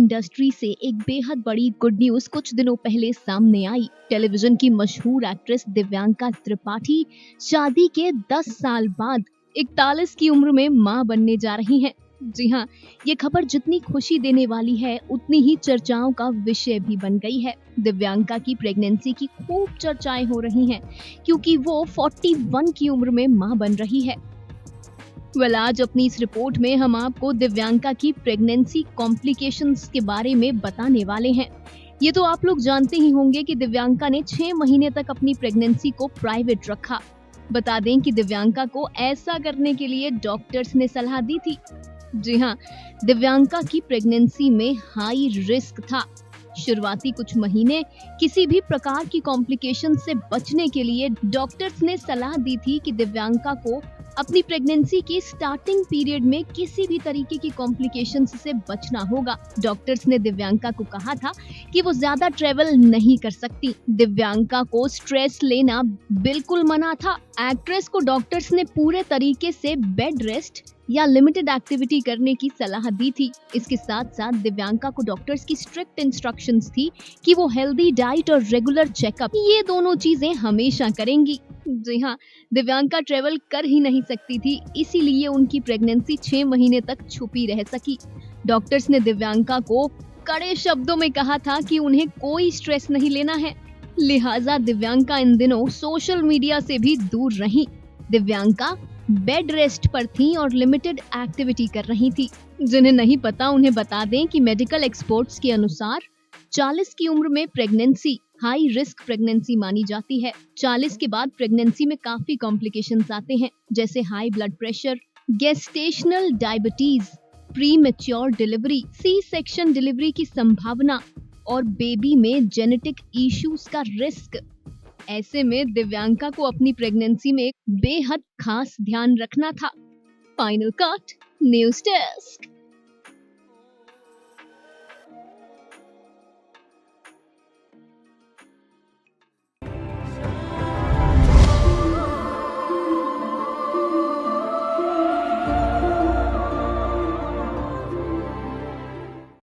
Industry से एक बेहद बड़ी गुड न्यूज कुछ दिनों पहले सामने आई। टेलीविजन की मशहूर एक्ट्रेस दिव्यांका त्रिपाठी शादी के 10 साल बाद 41 की उम्र में मां बनने जा रही हैं। जी हाँ, ये खबर जितनी खुशी देने वाली है उतनी ही चर्चाओं का विषय भी बन गई है। दिव्यांका की प्रेगनेंसी की खूब चर्चाएं हो रही हैं क्योंकि वो 41 की उम्र में मां बन रही है। आज अपनी इस रिपोर्ट में हम आपको दिव्यांका की प्रेगनेंसी कॉम्प्लिकेशंस के बारे में बताने वाले हैं। ये तो आप लोग जानते ही होंगे कि दिव्यांका ने 6 महीने तक अपनी प्रेगनेंसी को प्राइवेट रखा। बता दें कि दिव्यांका को ऐसा करने के लिए डॉक्टर्स ने सलाह दी थी। जी हाँ, दिव्यांका की प्रेगनेंसी में हाई रिस्क था। शुरुआती कुछ महीने किसी भी प्रकार की कॉम्प्लिकेशन से बचने के लिए डॉक्टर्स ने सलाह दी थी कि दिव्यांका को अपनी प्रेगनेंसी के स्टार्टिंग पीरियड में किसी भी तरीके की कॉम्प्लिकेशंस से बचना होगा। डॉक्टर्स ने दिव्यांका को कहा था कि वो ज्यादा ट्रेवल नहीं कर सकती। दिव्यांका को स्ट्रेस लेना बिल्कुल मना था। एक्ट्रेस को डॉक्टर्स ने पूरे तरीके से बेड रेस्ट या लिमिटेड एक्टिविटी करने की सलाह दी थी। इसके साथ साथ दिव्यांका को डॉक्टर्स की स्ट्रिक्ट इंस्ट्रक्शंस थी कि वो हेल्दी डाइट और रेगुलर चेकअप ये दोनों चीजें हमेशा करेंगी। जी हाँ, दिव्यांका ट्रेवल कर ही नहीं सकती थी, इसीलिए उनकी प्रेगनेंसी 6 महीने तक छुपी रह सकी। डॉक्टर्स ने दिव्यांका को कड़े शब्दों में कहा था कि उन्हें कोई स्ट्रेस नहीं लेना है, लिहाजा दिव्यांका इन दिनों सोशल मीडिया से भी दूर रही। दिव्यांका बेड रेस्ट पर थी और लिमिटेड एक्टिविटी कर रही थी। जिन्हें नहीं पता उन्हें बता दें कि मेडिकल एक्सपर्ट्स के अनुसार 40 की उम्र में प्रेगनेंसी हाई रिस्क प्रेगनेंसी मानी जाती है। 40 के बाद प्रेगनेंसी में काफी कॉम्प्लिकेशंस आते हैं, जैसे high blood pressure, gestational diabetes, premature delivery, C section delivery की संभावना और बेबी में जेनेटिक इश्यूज का रिस्क। ऐसे में दिव्यांका को अपनी प्रेगनेंसी में एक बेहद खास ध्यान रखना था। Final cut news desk.